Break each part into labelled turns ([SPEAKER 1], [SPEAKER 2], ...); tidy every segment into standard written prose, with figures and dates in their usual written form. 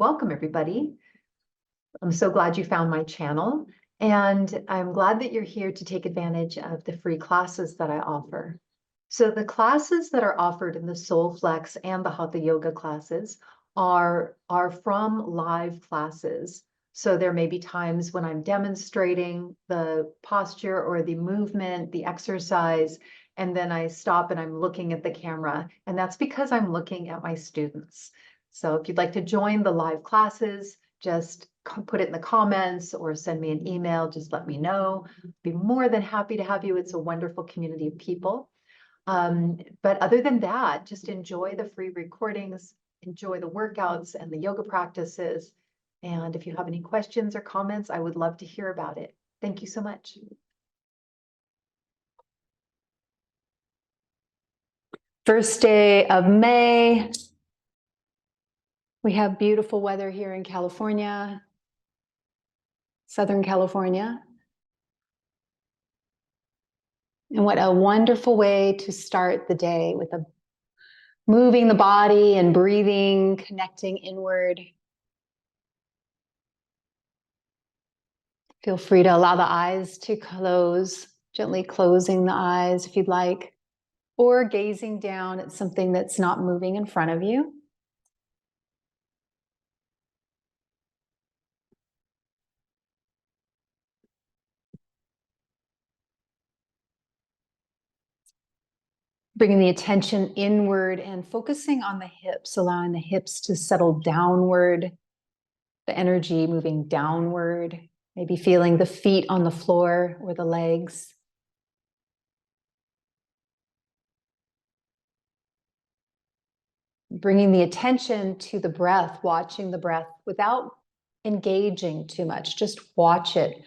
[SPEAKER 1] welcome everybody. I'm so glad you found my channel, and I'm glad that you're here to take advantage of the free classes that I offer. So the classes that are offered in the Soul Flex and the Hatha Yoga classes are from live classes. So there may be times when I'm demonstrating the posture or the movement, the exercise, and then I stop and I'm looking at the camera, and that's because I'm looking at my students. So if you'd like to join the live classes, just put it in the comments or send me an email, just let me know. I'd be more than happy to have you. It's a wonderful community of people. But other than that, just enjoy the free recordings, enjoy the workouts and the yoga practices. And if you have any questions or comments, I would love to hear about it. Thank you so much. First day of May. We have beautiful weather here in California, Southern California. And what a wonderful way to start the day with moving the body and breathing, connecting inward. Feel free to allow the eyes to close, gently closing the eyes if you'd like, or gazing down at something that's not moving in front of you. Bringing the attention inward and focusing on the hips, allowing the hips to settle downward, the energy moving downward, maybe feeling the feet on the floor or the legs. Bringing the attention to the breath, watching the breath without engaging too much, just watch it.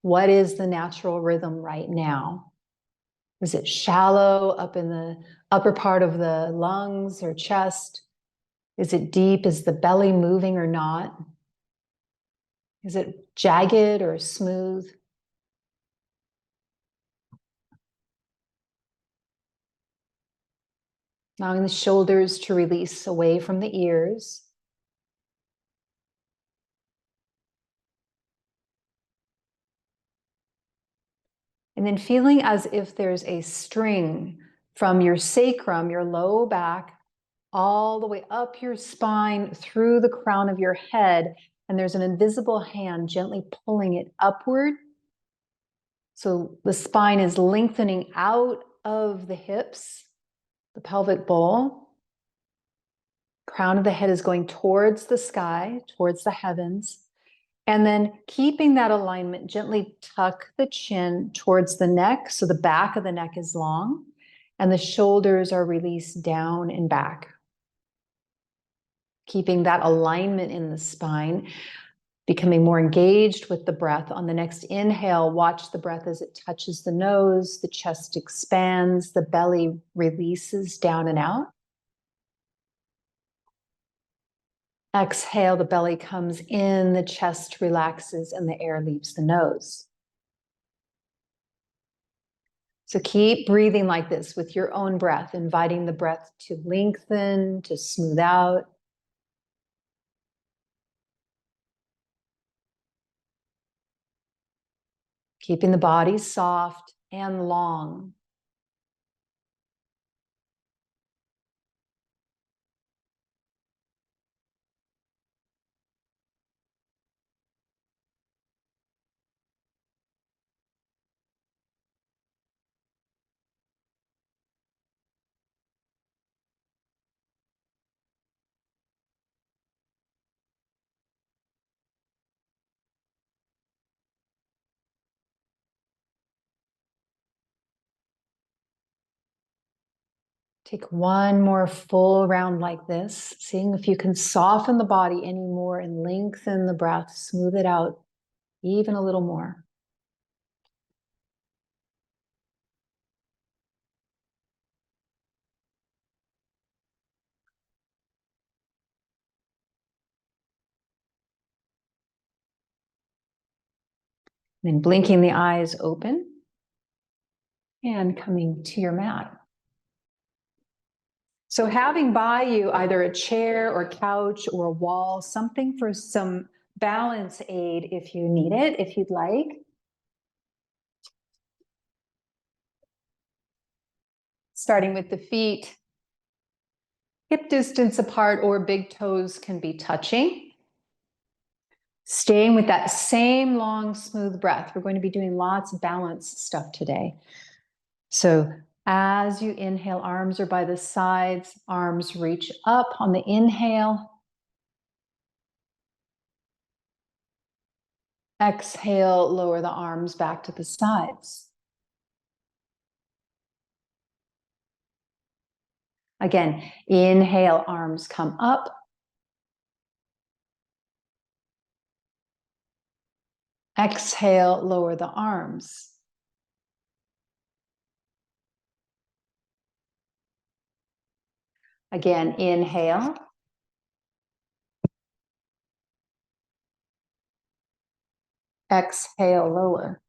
[SPEAKER 1] What is the natural rhythm right now? Is it shallow up in the upper part of the lungs or chest? Is it deep? Is the belly moving or not? Is it jagged or smooth? Allowing the shoulders to release away from the ears. And then feeling as if there's a string from your sacrum, your low back, all the way up your spine through the crown of your head. And there's an invisible hand gently pulling it upward. So the spine is lengthening out of the hips, the pelvic bowl. Crown of the head is going towards the sky, towards the heavens. And then keeping that alignment, gently tuck the chin towards the neck. So the back of the neck is long and the shoulders are released down and back. Keeping that alignment in the spine, becoming more engaged with the breath. On the next inhale, watch the breath as it touches the nose, the chest expands, the belly releases down and out. Exhale, the belly comes in, the chest relaxes, and the air leaves the nose. So keep breathing like this with your own breath, inviting the breath to lengthen, to smooth out. Keeping the body soft and long. Take one more full round like this, seeing if you can soften the body any more and lengthen the breath, smooth it out even a little more. Then blinking the eyes open and coming to your mat.
[SPEAKER 2] So having by you either a chair or couch or a wall, something for some balance aid if you need it, if you'd like. Starting with the feet, hip distance apart or big toes can be touching. Staying with that same long, smooth breath. We're going to be doing lots of balance stuff today. So as you inhale, arms are by the sides, arms reach up on the inhale. Exhale, lower the arms back to the sides. Again, inhale, arms come up. Exhale, lower the arms. Again, inhale. Exhale, lower.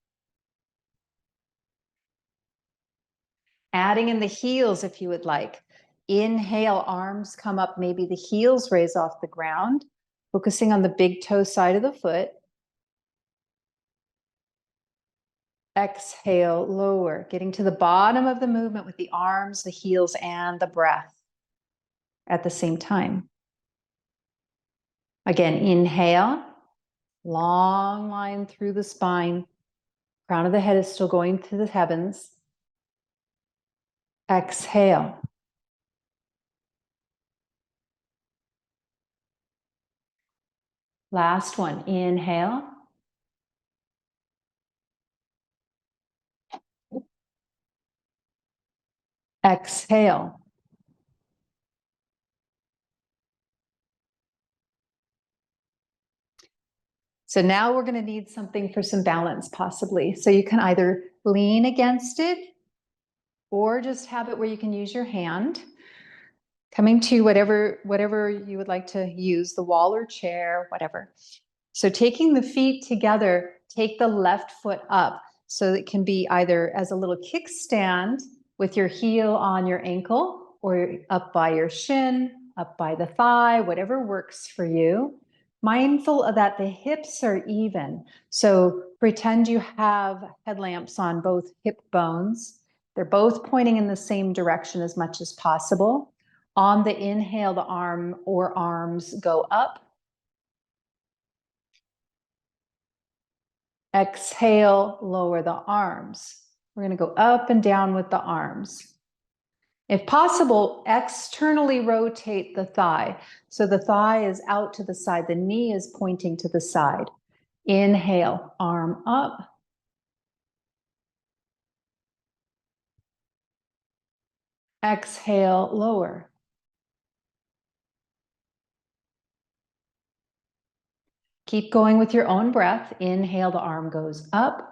[SPEAKER 2] Adding in the heels if you would like. Inhale, arms come up, maybe the heels raise off the ground, focusing on the big toe side of the foot. Exhale, lower, getting to the bottom of the movement with the arms, the heels, and the breath at the same time. Again, inhale, long line through the spine. Crown of the head is still going to the heavens. Exhale. Last one, inhale. Exhale. So now we're going to need something for some balance possibly. So you can either lean against it or just have it where you can use your hand. Coming to whatever you would like to use, the wall or chair, whatever. So taking the feet together, take the left foot up. So it can be either as a little kickstand with your heel on your ankle or up by your shin, up by the thigh, whatever works for you. Mindful of that the hips are even. So pretend you have headlamps on both hip bones. They're both pointing in the same direction as much as possible. On the inhale, the arm or arms go up. Exhale, lower the arms. We're going to go up and down with the arms. If possible, externally rotate the thigh. So the thigh is out to the side. The knee is pointing to the side. Inhale, arm up. Exhale, lower. Keep going with your own breath. Inhale, the arm goes up.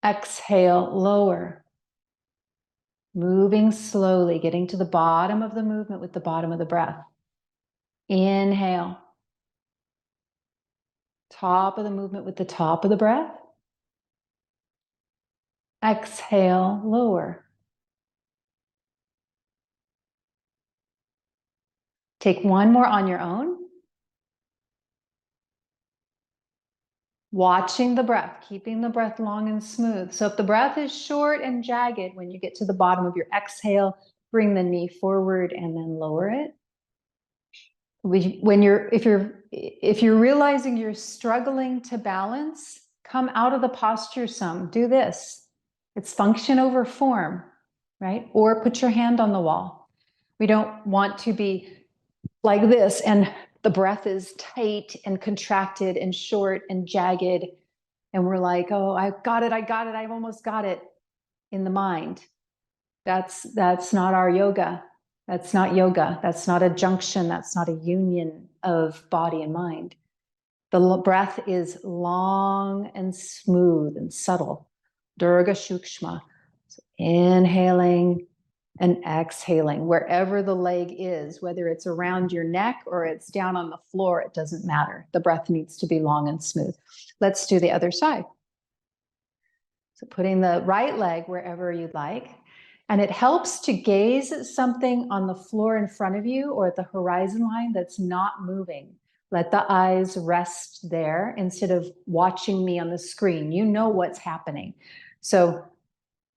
[SPEAKER 2] Exhale, lower. Moving slowly, getting to the bottom of the movement with the bottom of the breath. Inhale. Top of the movement with the top of the breath. Exhale, lower. Take one more on your own. Watching the breath, keeping the breath long and smooth. So if the breath is short and jagged, when you get to the bottom of your exhale, bring the knee forward and then lower it. If you're realizing you're struggling to balance, come out of the posture some. Do this. It's function over form, right? Or put your hand on the wall. We don't want to be like this and the breath is tight and contracted and short and jagged. And we're like, oh, I got it, I've almost got it in the mind. That's not our yoga. That's not yoga. That's not a junction. That's not a union of body and mind. The breath is long and smooth and subtle. Durga Shukshma. So inhaling and exhaling wherever the leg is, whether it's around your neck or it's down on the floor, it doesn't matter. The breath needs to be long and smooth. Let's do the other side. So putting the right leg wherever you'd like. And it helps to gaze at something on the floor in front of you or at the horizon line that's not moving. Let the eyes rest there instead of watching me on the screen. You know what's happening. So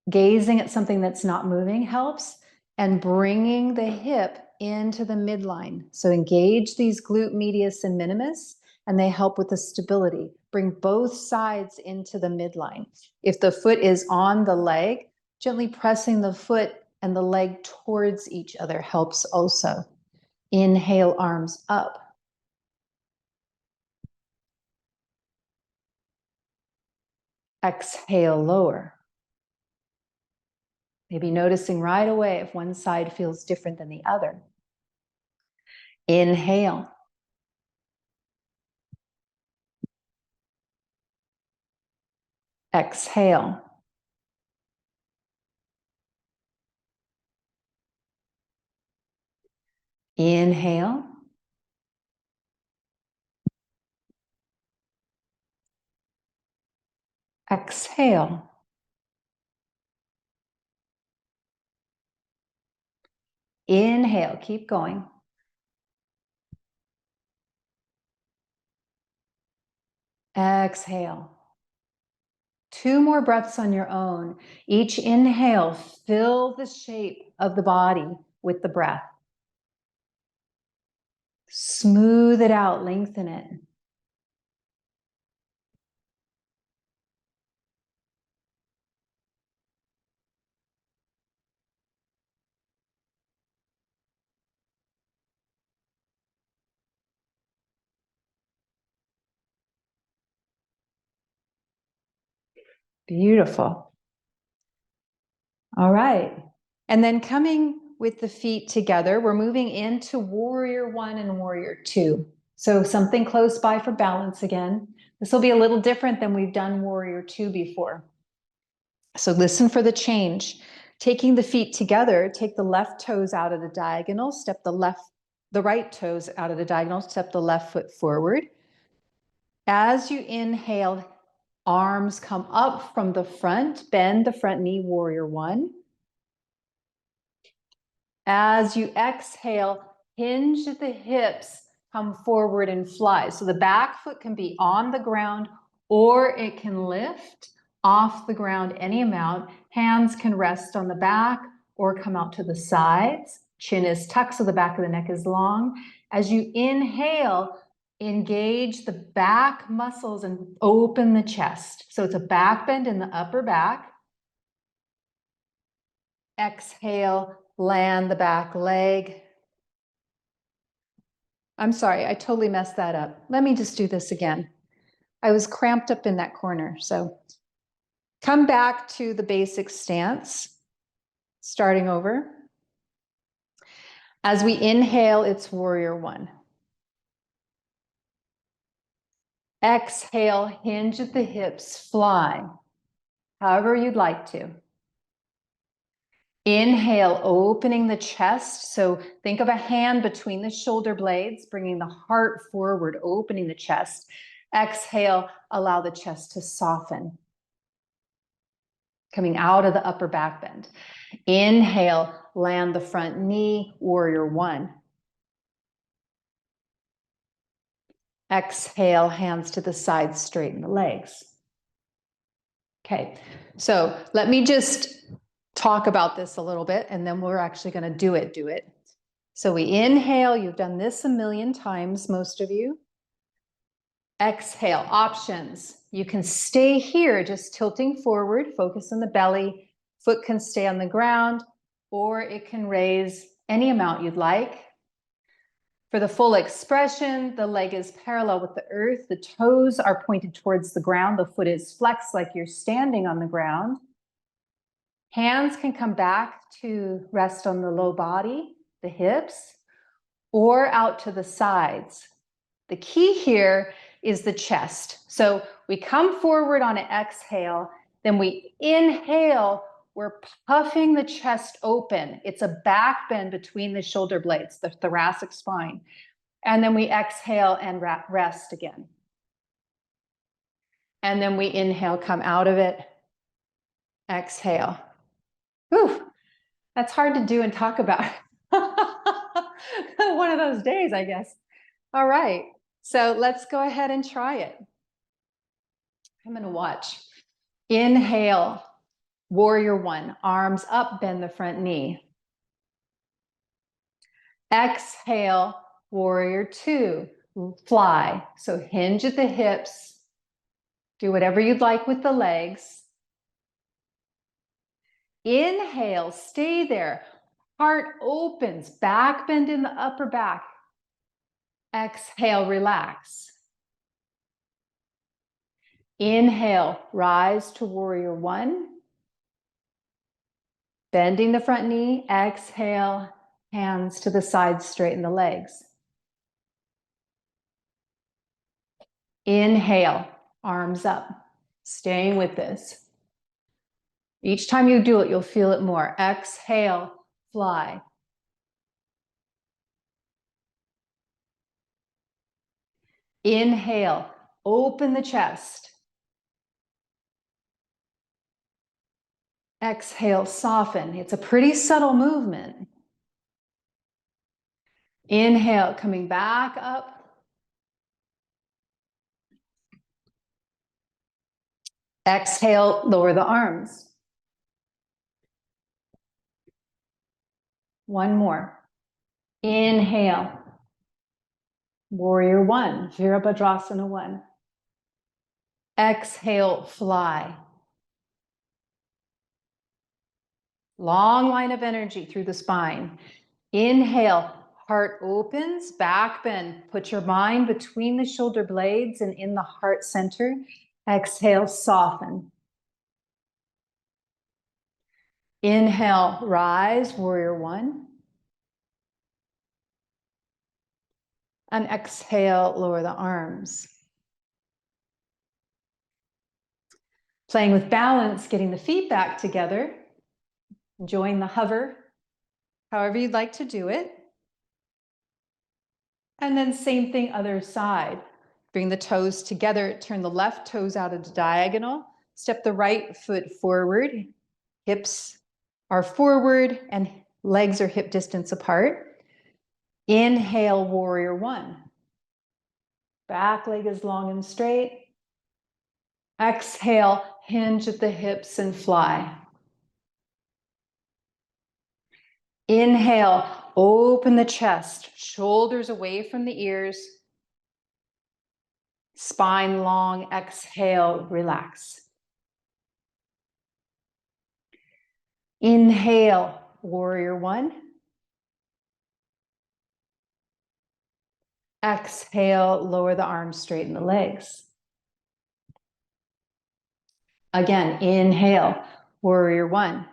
[SPEAKER 2] gazing at something that's not moving helps, and bringing the hip into the midline. So engage these glute medius and minimus, and they help with the stability. Bring both sides into the midline. If the foot is on the leg, gently pressing the foot and the leg towards each other helps also. Inhale, arms up. Exhale, lower. Maybe noticing right away if one side feels different than the other. Inhale. Exhale. Inhale. Exhale. Inhale, keep going. Exhale. 2 more breaths on your own. Each inhale, fill the shape of the body with the breath. Smooth it out, lengthen it. Beautiful. All right. And then coming with the feet together, we're moving into warrior 1 and warrior 2. So something close by for balance again. This will be a little different than we've done warrior 2 before. So listen for the change. Taking the feet together, take the left toes out of the diagonal, step the right toes out of the diagonal, step the left foot forward. As you inhale, arms come up from the front, bend the front knee, warrior 1. As you exhale, hinge at the hips, come forward and fly. So the back foot can be on the ground or it can lift off the ground any amount. Hands can rest on the back or come out to the sides. Chin is tucked so the back of the neck is long. As you inhale, engage the back muscles and open the chest. So it's a back bend in the upper back. Exhale, land the back leg. I'm sorry, I totally messed that up. Let me just do this again. I was cramped up in that corner. So come back to the basic stance, starting over. As we inhale, it's warrior 1. Exhale, hinge at the hips, fly, however you'd like to. Inhale, opening the chest. So think of a hand between the shoulder blades, bringing the heart forward, opening the chest. Exhale, allow the chest to soften, coming out of the upper back bend. Inhale, land the front knee, warrior 1. Exhale, hands to the side, straighten the legs. Okay, so let me just talk about this a little bit, and then we're actually going to do it. So we inhale, you've done this a million times, most of you. Exhale, options. You can stay here, just tilting forward, focus on the belly. Foot can stay on the ground, or it can raise any amount you'd like. For the full expression, the leg is parallel with the earth. The toes are pointed towards the ground. The foot is flexed like you're standing on the ground. Hands can come back to rest on the low body, the hips, or out to the sides. The key here is the chest. So we come forward on an exhale, then we inhale, we're puffing the chest open. It's a back bend between the shoulder blades, the thoracic spine. And then we exhale and rest again. And then we inhale, come out of it. Exhale. Whew, that's hard to do and talk about. One of those days, I guess. All right, so let's go ahead and try it. I'm going to watch. Inhale, warrior one, arms up, bend the front knee. Exhale, warrior two, fly. So hinge at the hips. Do whatever you'd like with the legs. Inhale, stay there. Heart opens, back bend in the upper back. Exhale, relax. Inhale, rise to warrior one. Bending the front knee. Exhale, hands to the sides, straighten the legs. Inhale, arms up, staying with this. Each time you do it, you'll feel it more. Exhale, fly. Inhale, open the chest. Exhale, soften. It's a pretty subtle movement. Inhale, coming back up. Exhale, lower the arms. One more. Inhale. Warrior one, Virabhadrasana one. Exhale, fly. Long line of energy through the spine. Inhale, heart opens, back bend. Put your mind between the shoulder blades and in the heart center. Exhale, soften. Inhale, rise, warrior one. And exhale, lower the arms. Playing with balance, getting the feet back together. Enjoying the hover, however you'd like to do it. And then same thing, other side. Bring the toes together, turn the left toes out at a diagonal, step the right foot forward, hips are forward and legs are hip distance apart. Inhale, warrior one. Back leg is long and straight. Exhale, hinge at the hips and fly. Inhale, open the chest, shoulders away from the ears. Spine long, exhale, relax. Inhale, warrior one. Exhale, lower the arms, straighten the legs. Again, inhale, warrior one.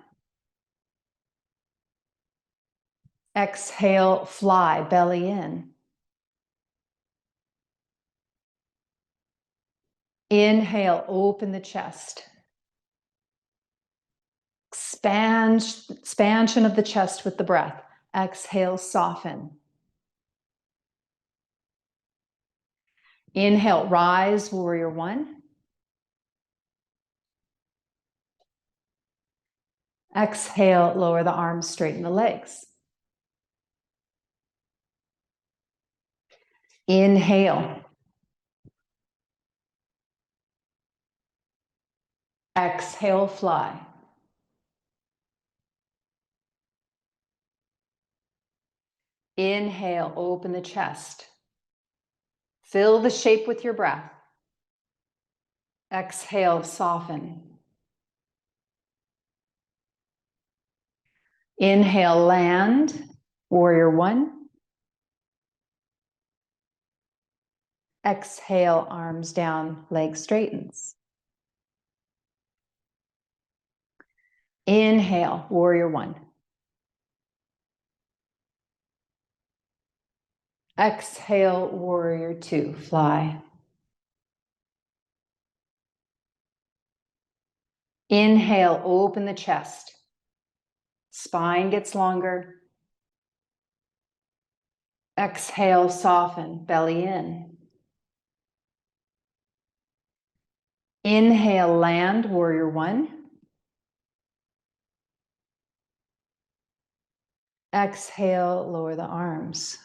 [SPEAKER 2] Exhale, fly, belly in. Inhale, open the chest. Expansion of the chest with the breath. Exhale, soften. Inhale, rise, warrior one. Exhale, lower the arms, straighten the legs. Inhale. Exhale, fly. Inhale, open the chest. Fill the shape with your breath. Exhale, soften. Inhale, land, warrior one. Exhale, arms down, leg straightens. Inhale, warrior one. Exhale, warrior two, fly. Inhale, open the chest. Spine gets longer. Exhale, soften, belly in. Inhale, land, warrior one. Exhale, lower the arms.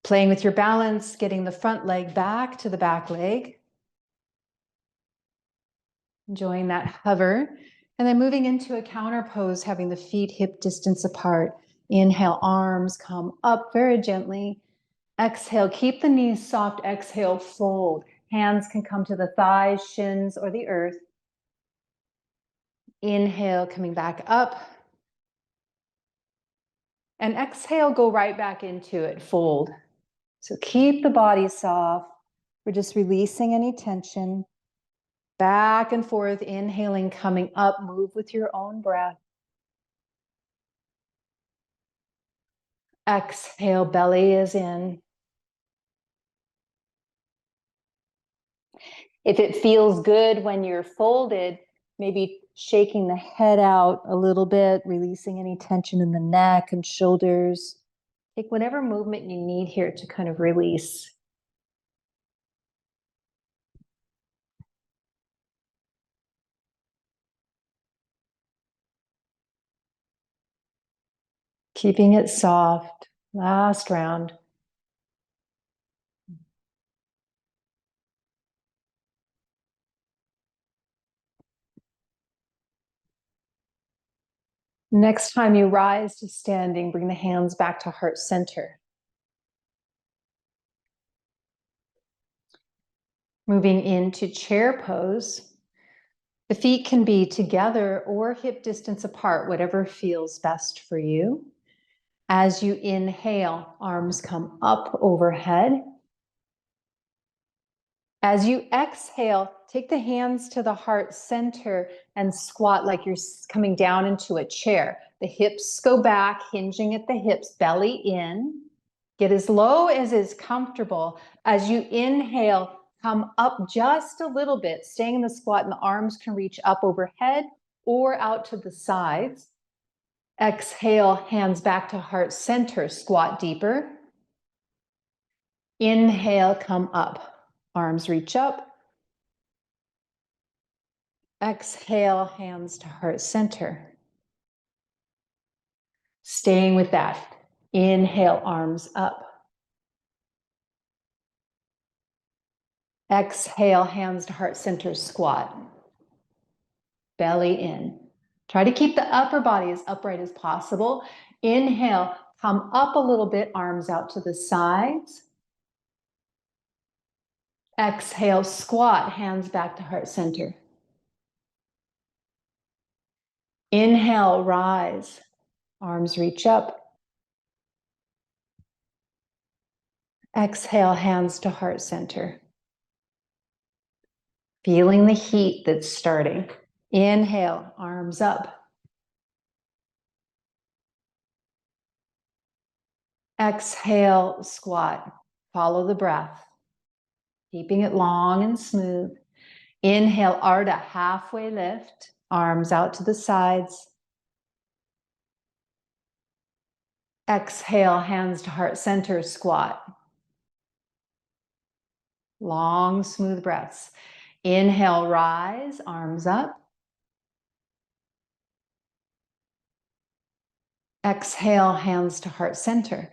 [SPEAKER 2] Playing with your balance, getting the front leg back to the back leg. Enjoying that hover. And then moving into a counter pose, having the feet hip distance apart. Inhale, arms come up very gently. Exhale, keep the knees soft. Exhale, fold. Hands can come to the thighs, shins, or the earth. Inhale, coming back up. And exhale, go right back into it, fold. So keep the body soft. We're just releasing any tension. Back and forth, inhaling, coming up, move with your own breath. Exhale, belly is in. If it feels good when you're folded, maybe shaking the head out a little bit, releasing any tension in the neck and shoulders. Take whatever movement you need here to kind of release. Keeping it soft. Last round. Next time you rise to standing, bring the hands back to heart center. Moving into chair pose. The feet can be together or hip distance apart, whatever feels best for you. As you inhale, arms come up overhead. As you exhale, take the hands to the heart center and squat like you're coming down into a chair. The hips go back, hinging at the hips, belly in. Get as low as is comfortable. As you inhale, come up just a little bit, staying in the squat, and the arms can reach up overhead or out to the sides. Exhale, hands back to heart center, squat deeper. Inhale, come up. Arms reach up. Exhale, hands to heart center. Staying with that. Inhale, arms up. Exhale, hands to heart center, squat. Belly in. Try to keep the upper body as upright as possible. Inhale, come up a little bit, arms out to the sides. Exhale, squat, hands back to heart center. Inhale, rise, arms reach up. Exhale, hands to heart center. Feeling the heat that's starting. Inhale, arms up. Exhale, squat. Follow the breath. Keeping it long and smooth. Inhale, Ardha, halfway lift. Arms out to the sides. Exhale, hands to heart center, squat. Long, smooth breaths. Inhale, rise, arms up. Exhale, hands to heart center.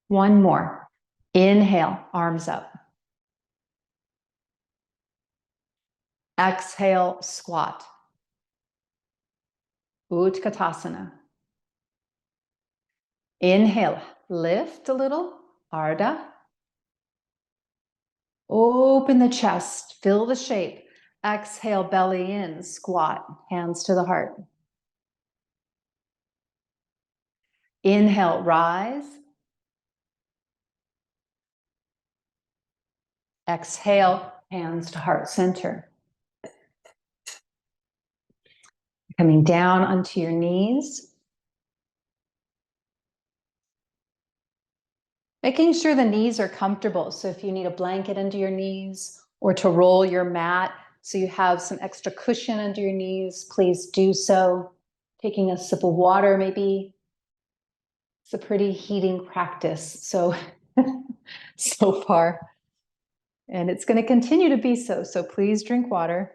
[SPEAKER 2] One more. Inhale, arms up. Exhale, squat. Utkatasana. Inhale, lift a little, Ardha. Open the chest, fill the shape. Exhale, belly in, squat, hands to the heart. Inhale, rise. Exhale, hands to heart center. Coming down onto your knees. Making sure the knees are comfortable. So if you need a blanket under your knees or to roll your mat so you have some extra cushion under your knees, please do so. Taking a sip of water maybe. It's a pretty heating practice so far. And it's going to continue to be so. So please drink water.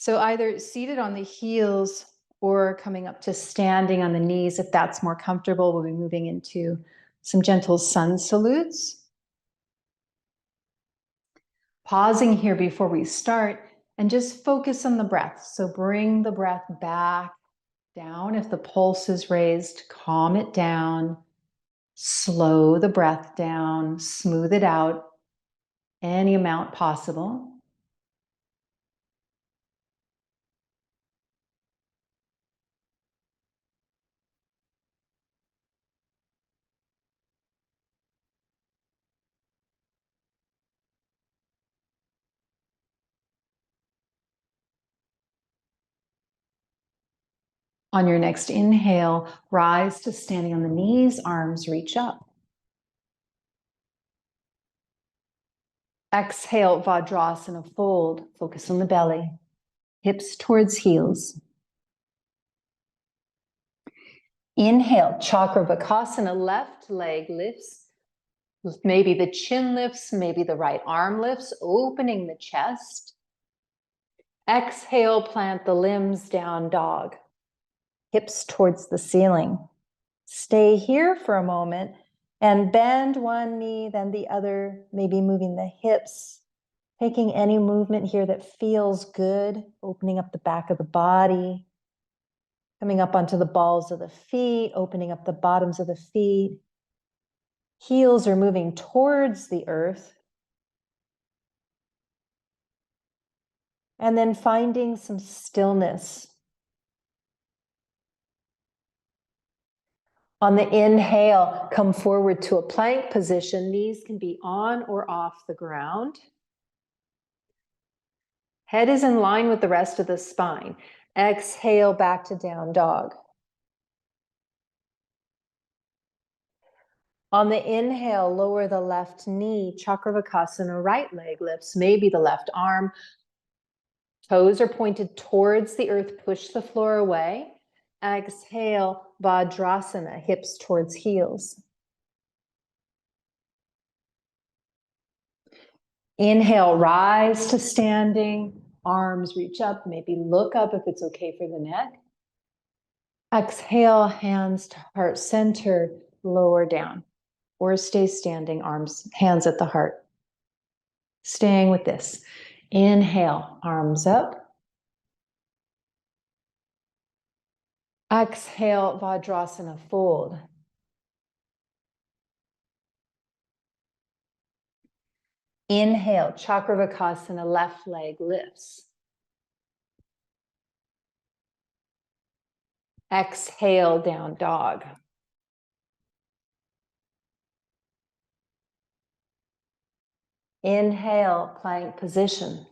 [SPEAKER 2] So either seated on the heels or coming up to standing on the knees. If that's more comfortable, we'll be moving into some gentle sun salutes. Pausing here before we start and just focus on the breath. So bring the breath back down. If the pulse is raised, calm it down. Slow the breath down, smooth it out any amount possible. On your next inhale, rise to standing on the knees, arms reach up. Exhale, Vajrasana, fold. Focus on the belly, hips towards heels. Inhale, Chakravakasana, left leg lifts. Maybe the chin lifts, maybe the right arm lifts, opening the chest. Exhale, plant the limbs, down dog. Hips towards the ceiling. Stay here for a moment and bend one knee, then the other, maybe moving the hips, taking any movement here that feels good, opening up the back of the body, coming up onto the balls of the feet, opening up the bottoms of the feet. Heels are moving towards the earth. And then finding some stillness. On the inhale, come forward to a plank position. Knees can be on or off the ground. Head is in line with the rest of the spine. Exhale, back to down dog. On the inhale, lower the left knee, Chakravakasana, right leg lifts, maybe the left arm. Toes are pointed towards the earth, push the floor away. Exhale, Vajrasana, hips towards heels. Inhale, rise to standing, arms reach up, maybe look up if it's okay for the neck. Exhale, hands to heart center, lower down, or stay standing, arms, hands at the heart. Staying with this. Inhale, arms up. Exhale, Vajrasana, fold. Inhale, Chakravakasana, left leg lifts. Exhale, down dog. Inhale, plank position.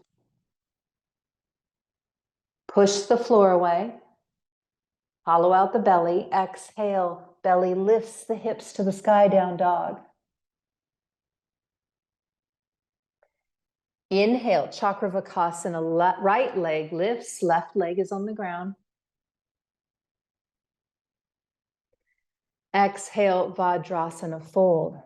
[SPEAKER 2] Push the floor away. Hollow out the belly. Exhale, belly lifts the hips to the sky, down dog. Inhale, Chakravakasana, right leg lifts, left leg is on the ground. Exhale, Vajrasana, fold.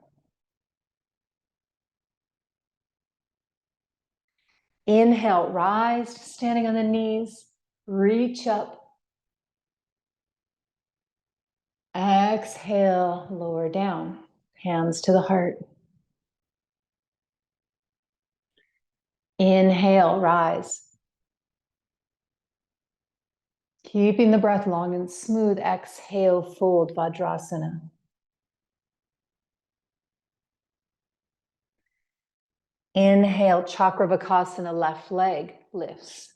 [SPEAKER 2] Inhale, rise to standing on the knees, reach up. Exhale, lower down, hands to the heart. Inhale, rise. Keeping the breath long and smooth. Exhale, fold, Vajrasana. Inhale, Chakravakasana, left leg lifts.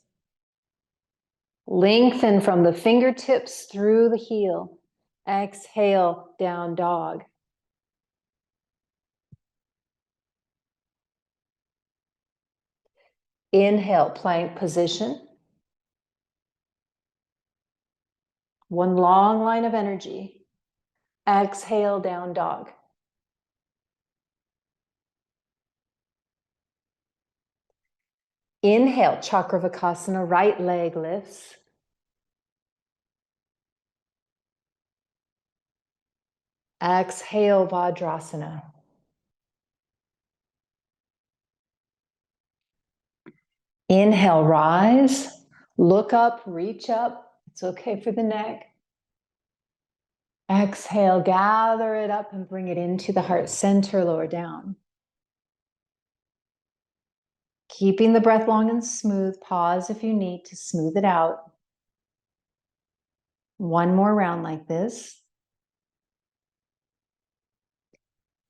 [SPEAKER 2] Lengthen from the fingertips through the heel. Exhale, down dog. Inhale, plank position. One long line of energy. Exhale, down dog. Inhale, Chakravakasana, right leg lifts. Exhale, Vajrasana. Inhale, rise. Look up, reach up. It's okay for the neck. Exhale, gather it up and bring it into the heart center, lower down. Keeping the breath long and smooth. Pause if you need to smooth it out. One more round like this.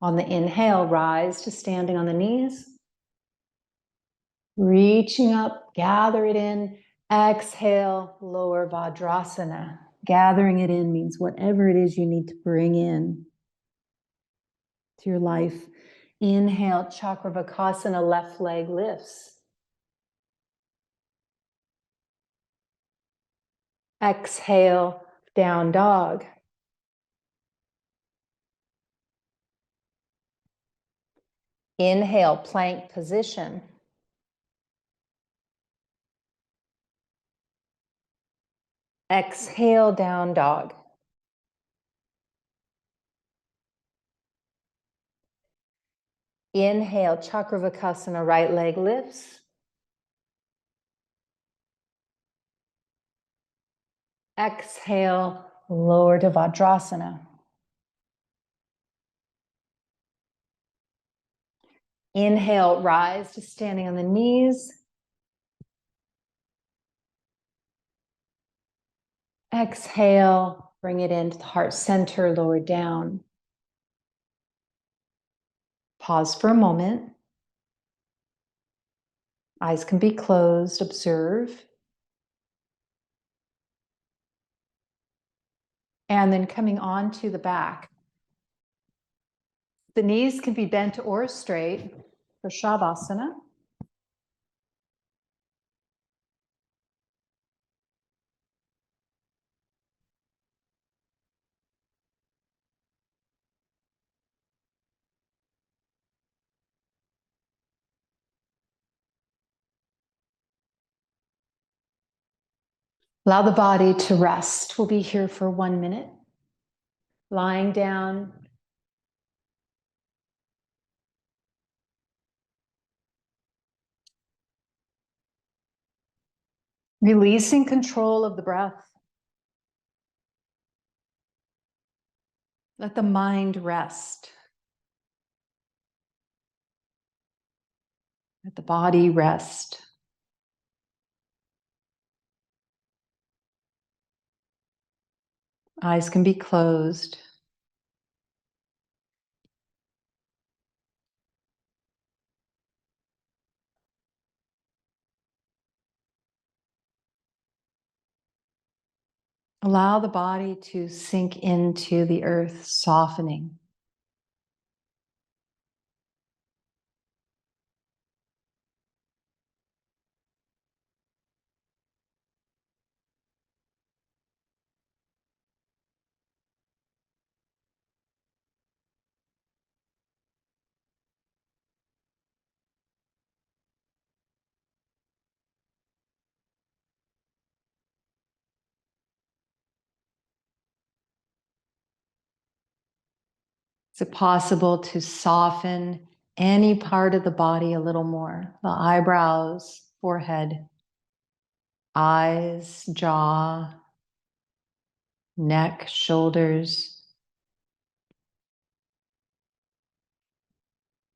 [SPEAKER 2] On the inhale, rise to standing on the knees. Reaching up, gather it in. Exhale, lower Vajrasana. Gathering it in means whatever it is you need to bring in to your life. Inhale, Chakravakasana, left leg lifts. Exhale, down dog. Inhale, plank position. Exhale, down dog. Inhale, Chakravakasana, right leg lifts. Exhale, lower to Vajrasana. Inhale, rise to standing on the knees. Exhale, bring it into the heart center, lower down. Pause for a moment. Eyes can be closed, observe. And then coming on to the back. The knees can be bent or straight for Shavasana. Allow the body to rest. We'll be here for 1 minute. Lying down. Releasing control of the breath. Let the mind rest. Let the body rest. Eyes can be closed. Allow the body to sink into the earth, softening. Is it possible to soften any part of the body a little more? The eyebrows, forehead, eyes, jaw, neck, shoulders,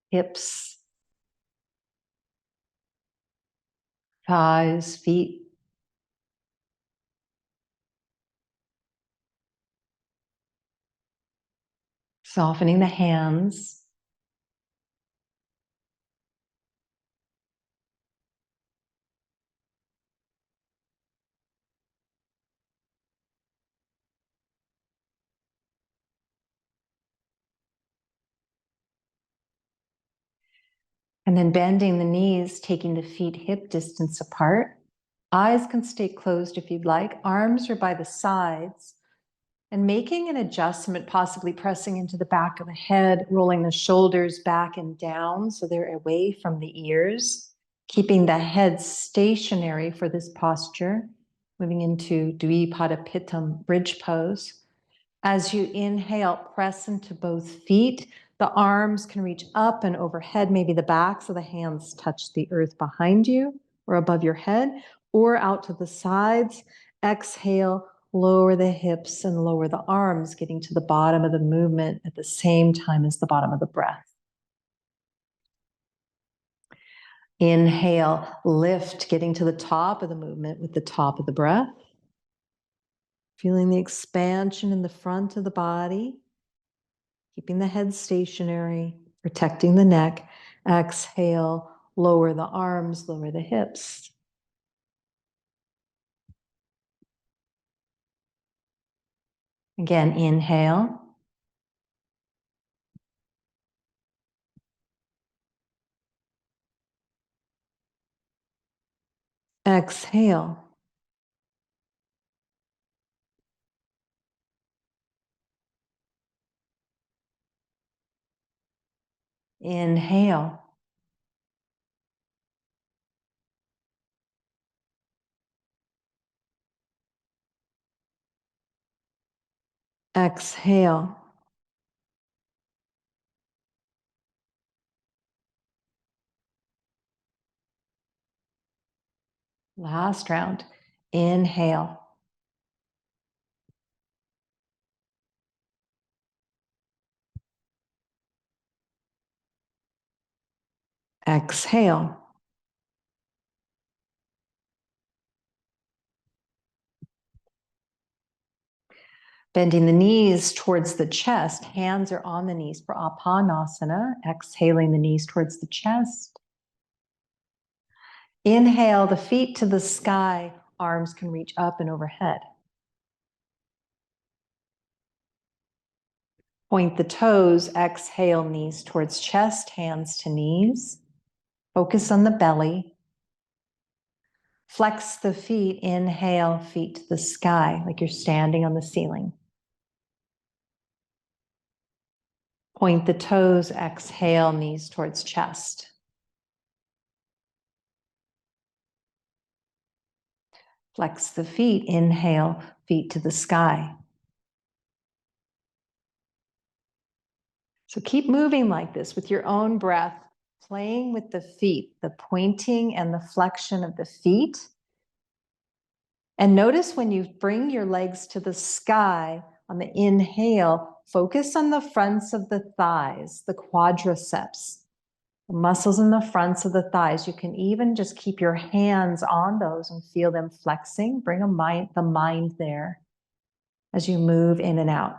[SPEAKER 2] hips, thighs, feet. Softening the hands. And then bending the knees, taking the feet hip distance apart. Eyes can stay closed if you'd like. Arms are by the sides. And making an adjustment, possibly pressing into the back of the head, rolling the shoulders back and down so they're away from the ears. Keeping the head stationary for this posture. Moving into Dvipada Pittam, bridge pose. As you inhale, press into both feet. The arms can reach up and overhead, maybe the backs of the hands touch the earth behind you or above your head, or out to the sides. Exhale, lower the hips and lower the arms, getting to the bottom of the movement at the same time as the bottom of the breath. Inhale, lift, getting to the top of the movement with the top of the breath. Feeling the expansion in the front of the body, keeping the head stationary, protecting the neck. Exhale, lower the arms, lower the hips. Again, inhale. Exhale. Inhale. Exhale. Last round. Inhale. Exhale. Bending the knees towards the chest. Hands are on the knees for Apanasana. Exhaling the knees towards the chest. Inhale, the feet to the sky. Arms can reach up and overhead. Point the toes. Exhale, knees towards chest, hands to knees. Focus on the belly. Flex the feet. Inhale, feet to the sky, like you're standing on the ceiling. Point the toes. Exhale, knees towards chest. Flex the feet. Inhale, feet to the sky. So keep moving like this with your own breath, playing with the feet, the pointing and the flexion of the feet. And notice when you bring your legs to the sky on the inhale, focus on the fronts of the thighs, the quadriceps, the muscles in the fronts of the thighs. You can even just keep your hands on those and feel them flexing. Bring the mind there as you move in and out.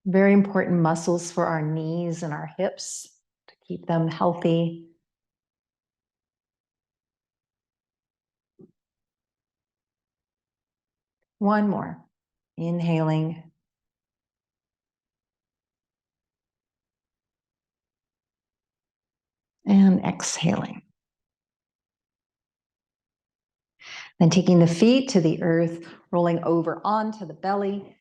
[SPEAKER 2] Very important muscles for our knees and our hips to keep them healthy. One more. Inhaling. And exhaling. Then taking the feet to the earth, rolling over onto the belly.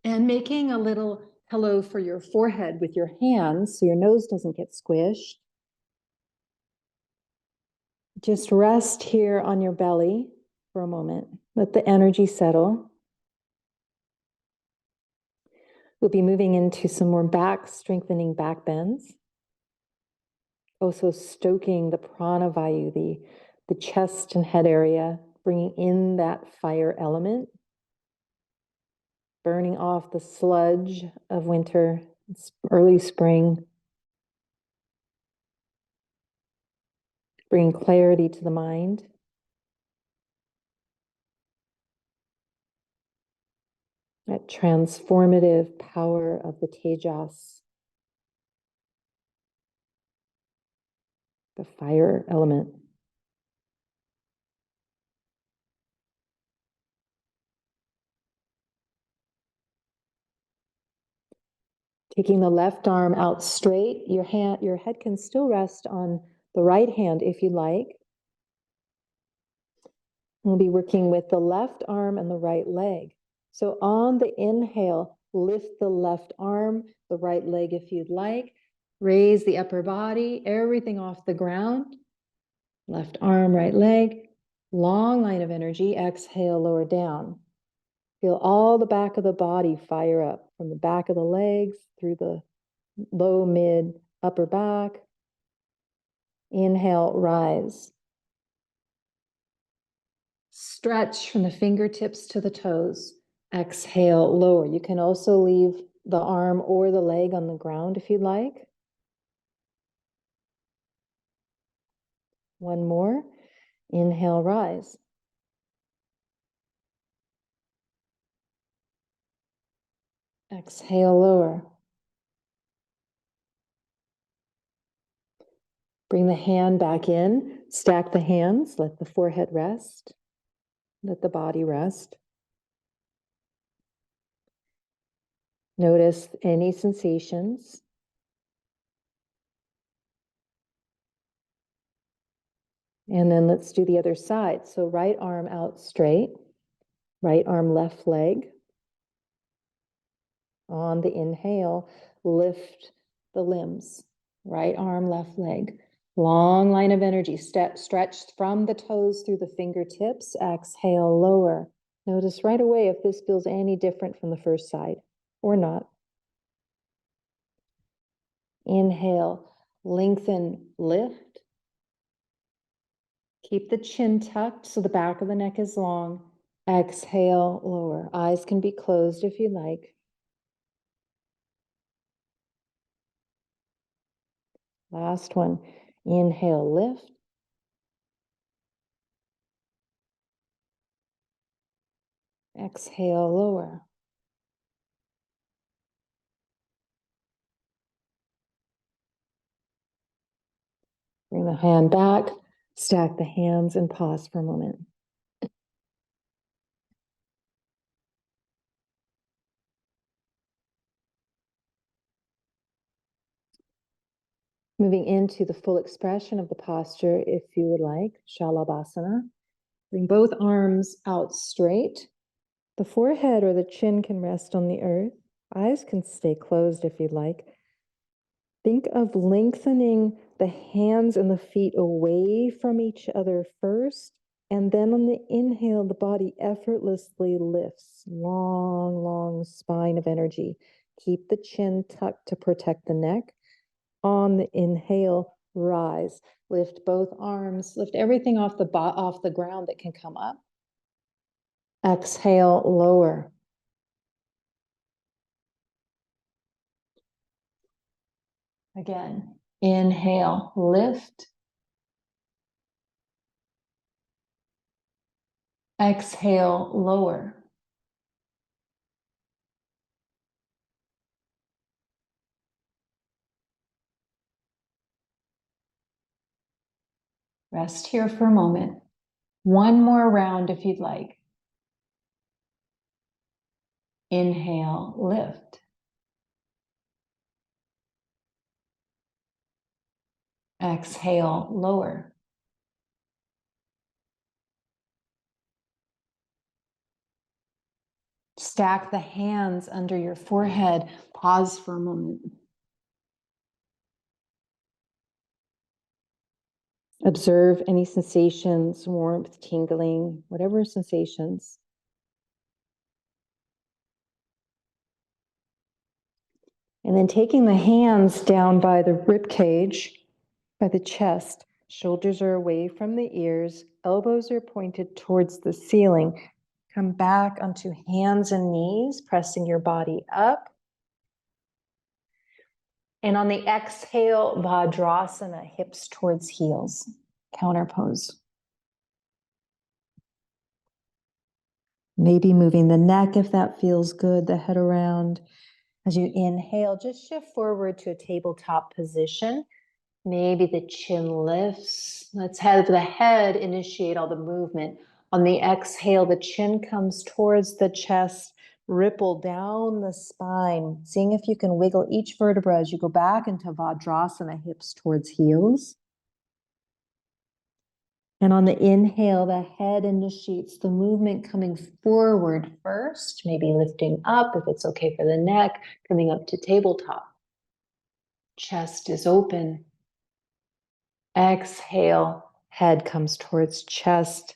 [SPEAKER 2] And making a little pillow for your forehead with your hands so your nose doesn't get squished. Just rest here on your belly for a moment. Let the energy settle. We'll be moving into some more back, strengthening back bends. Also stoking the prana vayu, the chest and head area, bringing in that fire element, burning off the sludge of winter, early spring, bringing clarity to the mind. That transformative power of the tejas, the fire element. Taking the left arm out straight, your head can still rest on the right hand if you like. We'll be working with the left arm and the right leg. So on the inhale, lift the left arm, the right leg if you'd like. Raise the upper body, everything off the ground. Left arm, right leg. Long line of energy. Exhale, lower down. Feel all the back of the body fire up from the back of the legs through the low, mid, upper back. Inhale, rise. Stretch from the fingertips to the toes. Exhale, lower. You can also leave the arm or the leg on the ground if you'd like. One more. Inhale, rise. Exhale, lower. Bring the hand back in. Stack the hands. Let the forehead rest. Let the body rest. Notice any sensations. And then let's do the other side. So right arm out straight. Right arm, left leg. On the inhale, lift the limbs. Right arm, left leg. Long line of energy, stretched from the toes through the fingertips. Exhale, lower. Notice right away if this feels any different from the first side or not. Inhale, lengthen, lift. Keep the chin tucked so the back of the neck is long. Exhale, lower. Eyes can be closed if you like. Last one. Inhale, lift. Exhale, lower. Bring the hand back, stack the hands, and pause for a moment. Moving into the full expression of the posture, if you would like, Shalabhasana. Bring both arms out straight. The forehead or the chin can rest on the earth. Eyes can stay closed if you'd like. Think of lengthening the hands and the feet away from each other first, and then on the inhale, the body effortlessly lifts. Long, long spine of energy. Keep the chin tucked to protect the neck. On the inhale, rise. Lift both arms. Lift everything off the ground that can come up. Exhale, lower. Again, inhale, lift. Exhale, lower. Rest here for a moment. One more round if you'd like. Inhale, lift. Exhale, lower. Stack the hands under your forehead. Pause for a moment. Observe any sensations, warmth, tingling, whatever sensations. And then taking the hands down by the rib cage, by the chest, shoulders are away from the ears, elbows are pointed towards the ceiling. Come back onto hands and knees, pressing your body up. And on the exhale, Vajrasana, hips towards heels, counterpose. Maybe moving the neck if that feels good, the head around. As you inhale, just shift forward to a tabletop position. Maybe the chin lifts. Let's have the head initiate all the movement. On the exhale, the chin comes towards the chest, ripple down the spine, seeing if you can wiggle each vertebra as you go back into Vajrasana, hips towards heels. And on the inhale, the head initiates the movement coming forward first, maybe lifting up if it's okay for the neck, coming up to tabletop. Chest is open. Exhale, head comes towards chest,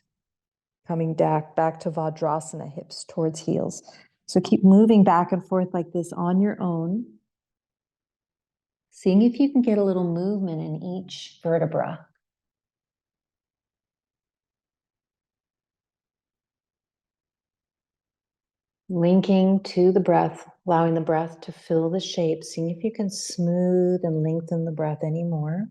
[SPEAKER 2] coming back to Vajrasana, hips towards heels. So keep moving back and forth like this on your own. Seeing if you can get a little movement in each vertebra. Linking to the breath, allowing the breath to fill the shape. Seeing if you can smooth and lengthen the breath anymore.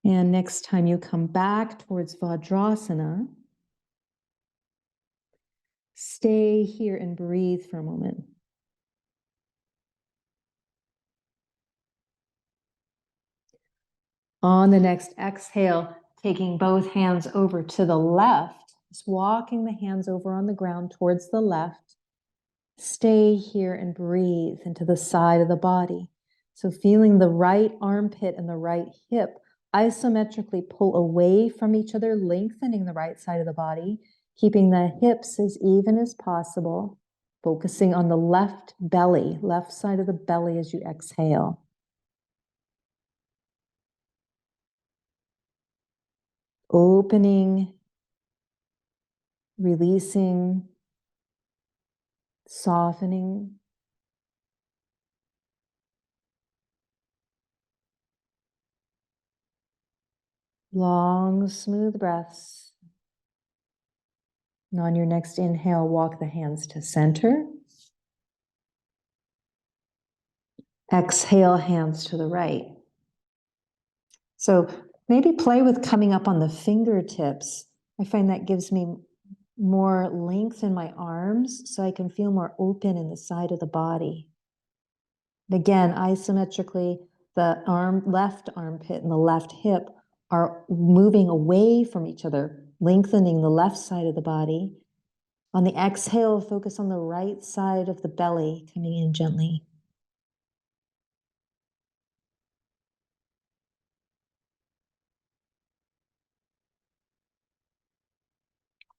[SPEAKER 2] And next time you come back towards Vajrasana, stay here and breathe for a moment. On the next exhale, taking both hands over to the left, just walking the hands over on the ground towards the left. Stay here and breathe into the side of the body. So feeling the right armpit and the right hip isometrically pull away from each other, lengthening the right side of the body, keeping the hips as even as possible, focusing on the left belly, left side of the belly as you exhale. Opening, releasing, softening. Long, smooth breaths. And on your next inhale, walk the hands to center. Exhale, hands to the right. So maybe play with coming up on the fingertips. I find that gives me more length in my arms so I can feel more open in the side of the body. And again, isometrically, the left armpit and the left hip are moving away from each other, lengthening the left side of the body. On the exhale, focus on the right side of the belly, coming in gently.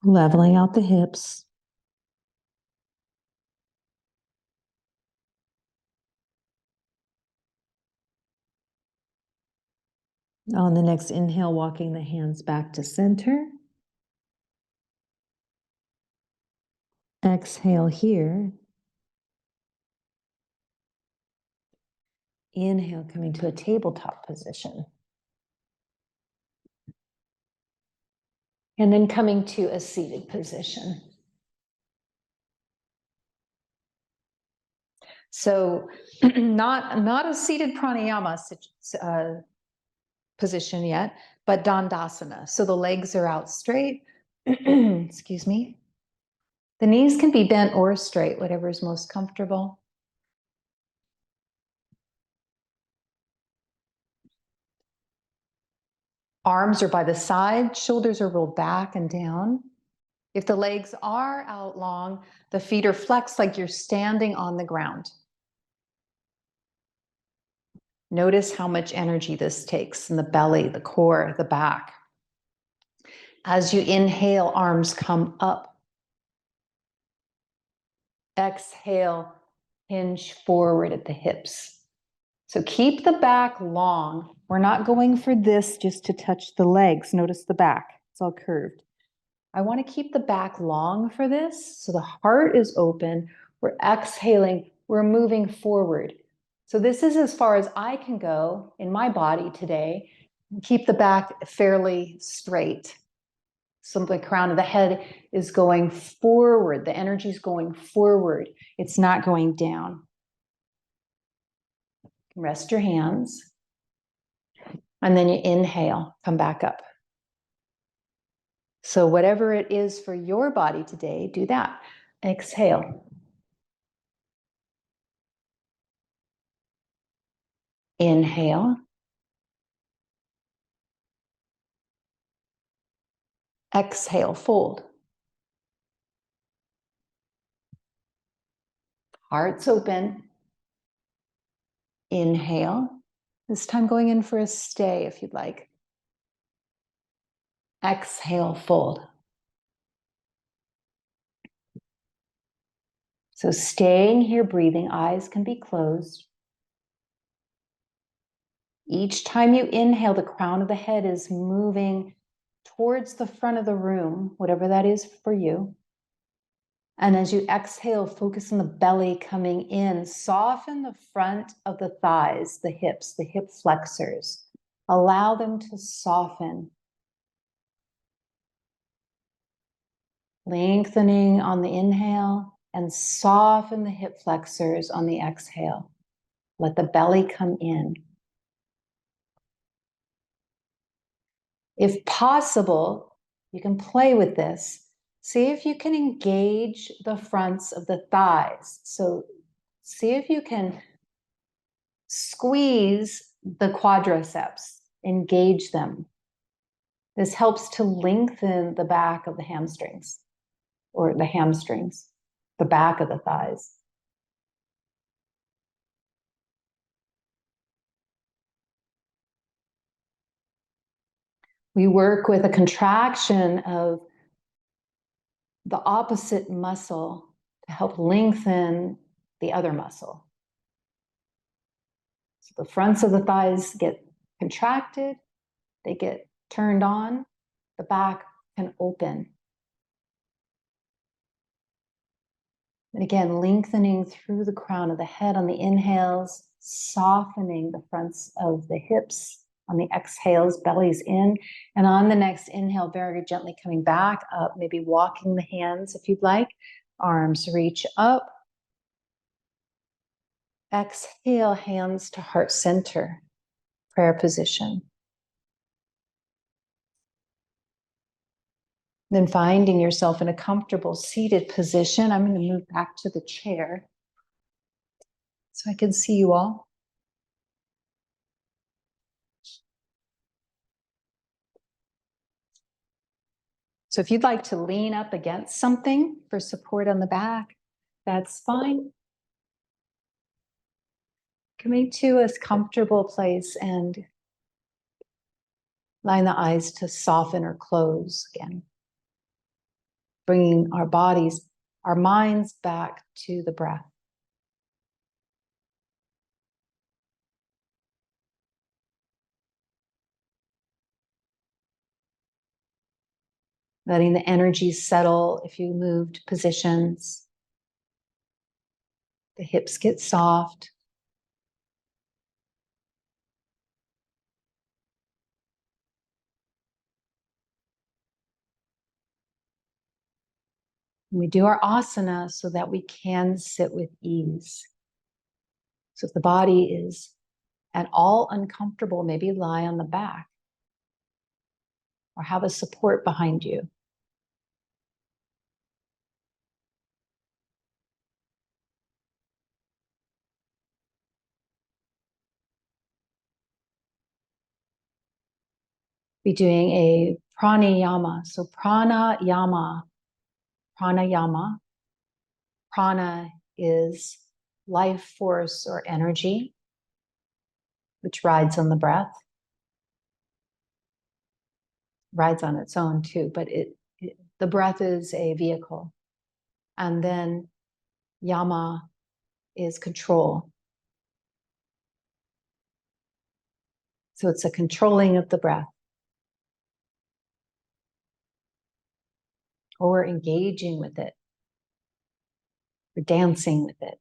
[SPEAKER 2] Leveling out the hips. On the next inhale, walking the hands back to center. Exhale here. Inhale, coming to a tabletop position. And then coming to a seated position. So not a seated pranayama position yet, but dandasana. So the legs are out straight. Excuse me. The knees can be bent or straight, whatever is most comfortable. Arms are by the side, shoulders are rolled back and down. If the legs are out long, the feet are flexed like you're standing on the ground. Notice how much energy this takes in the belly, the core, the back. As you inhale, arms come up. Exhale, hinge forward at the hips. So keep the back long. We're not going for this just to touch the legs. Notice the back, it's all curved. I want to keep the back long for this. So the heart is open. We're exhaling. We're moving forward. So this is as far as I can go in my body today. Keep the back fairly straight. So the crown of the head is going forward. The energy is going forward. It's not going down. Rest your hands. And then you inhale, come back up. So whatever it is for your body today, do that. Exhale. Inhale. Exhale, fold. Hearts open. Inhale. This time going in for a stay if you'd like. Exhale, fold. So staying here, breathing, eyes can be closed. Each time you inhale, the crown of the head is moving towards the front of the room, whatever that is for you. And as you exhale, focus on the belly coming in. Soften the front of the thighs, the hips, the hip flexors. Allow them to soften. Lengthening on the inhale and soften the hip flexors on the exhale. Let the belly come in. If possible, you can play with this. See if you can engage the fronts of the thighs. So see if you can squeeze the quadriceps, engage them. This helps to lengthen the back of the hamstrings, or the hamstrings, the back of the thighs. We work with a contraction of the opposite muscle to help lengthen the other muscle. So the fronts of the thighs get contracted, they get turned on, the back can open. And again, lengthening through the crown of the head on the inhales, softening the fronts of the hips. On the exhales, belly's in. And on the next inhale, very gently coming back up, maybe walking the hands if you'd like. Arms reach up. Exhale, hands to heart center, prayer position. Then finding yourself in a comfortable seated position. I'm going to move back to the chair so I can see you all. So if you'd like to lean up against something for support on the back, that's fine. Coming to a comfortable place and allowing the eyes to soften or close again. Bringing our bodies, our minds back to the breath. Letting the energy settle if you moved positions. The hips get soft. And we do our asana so that we can sit with ease. So if the body is at all uncomfortable, maybe lie on the back or have a support behind you. Be doing a pranayama. So pranayama. Prana is life force or energy, which rides on the breath. Rides on its own too, but the breath is a vehicle. And then yama is control. So it's a controlling of the breath. Or engaging with it. We're dancing with it.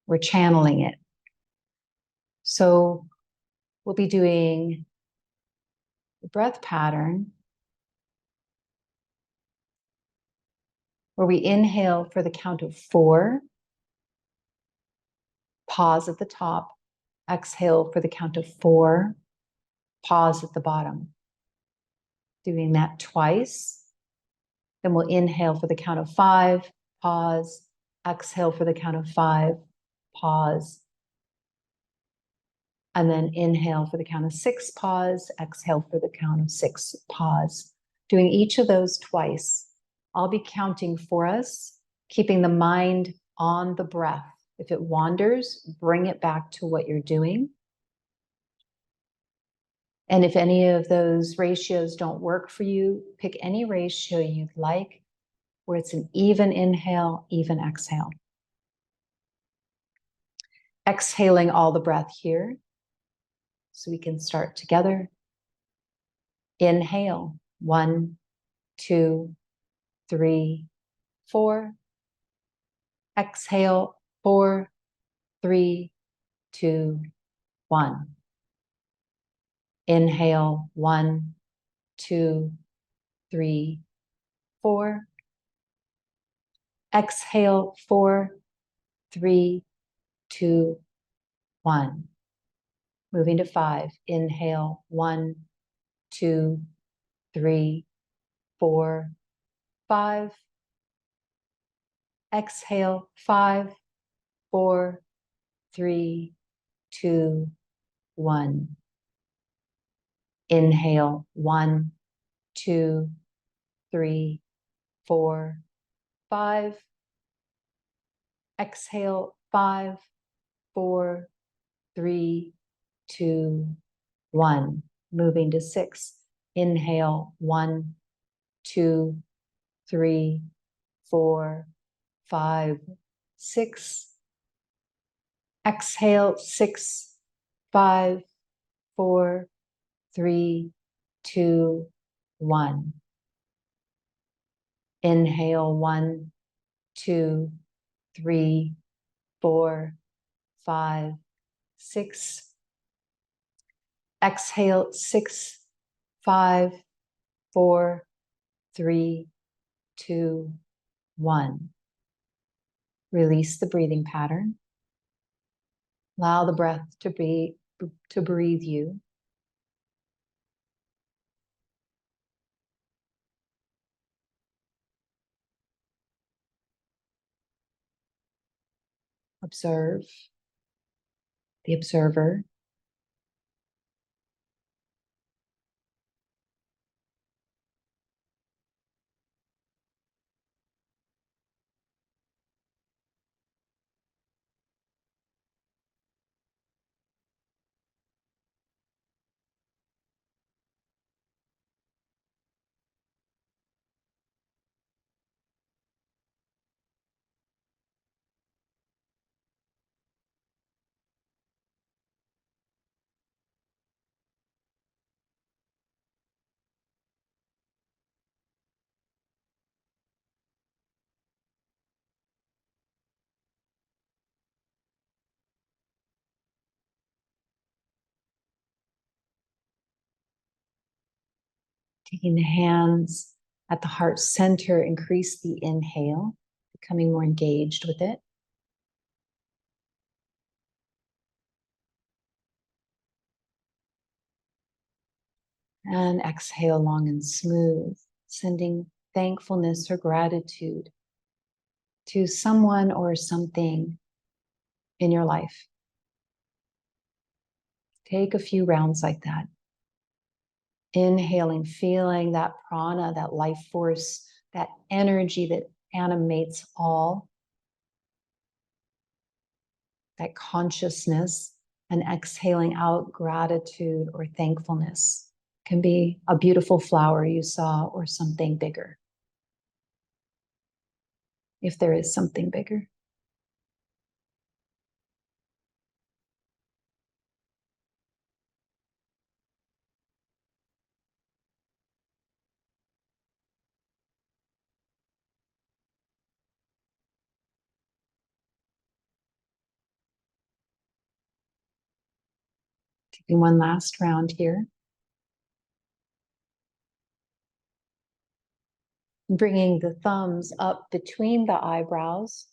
[SPEAKER 2] We're channeling it. So we'll be doing the breath pattern where we inhale for the count of 4, pause at the top, exhale for the count of 4, pause at the bottom. Doing that twice. Then we'll inhale for the count of 5, pause, exhale for the count of 5, pause. And then inhale for the count of 6, pause, exhale for the count of 6, pause. Doing each of those twice. I'll be counting for us, keeping the mind on the breath. If it wanders, bring it back to what you're doing. And if any of those ratios don't work for you, pick any ratio you'd like, where it's an even inhale, even exhale. Exhaling all the breath here.
[SPEAKER 1] so we can start together. Inhale, 1, 2, 3, 4. Exhale, 4, 3, 2, 1. Inhale, 1, 2, 3, 4. Exhale, 4, 3, 2, 1. Moving to 5. Inhale, 1, 2, 3, 4, 5. Exhale, 5, 4, 3, 2, 1. Inhale, 1, 2, 3, 4, 5. Exhale, 5, 4, 3, 2, 1. Moving to 6. Inhale, 1, 2, 3, 4, 5, 6. Exhale, 6, 5, 4, 3, 2, 1. Inhale, 1, 2, 3, 4, 5, 6. Exhale, 6, 5, 4, 3, 2, 1. Release the breathing pattern. Allow the breath to breathe you. Observe the observer. Taking the hands at the heart center, increase the inhale, becoming more engaged with it. And exhale long and smooth, sending thankfulness or gratitude to someone or something in your life. Take a few rounds like that. Inhaling, feeling that prana, that life force, that energy that animates all, that consciousness, and exhaling out gratitude or thankfulness. Can be a beautiful flower you saw or something bigger, if there is something bigger. Taking one last round here. Bringing the thumbs up between the eyebrows,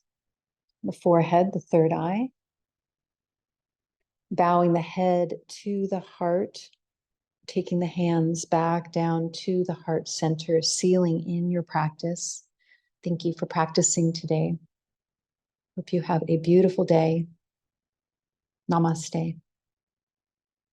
[SPEAKER 1] the forehead, the third eye. Bowing the head to the heart. Taking the hands back down to the heart center, sealing in your practice. Thank you for practicing today. Hope you have a beautiful day. Namaste.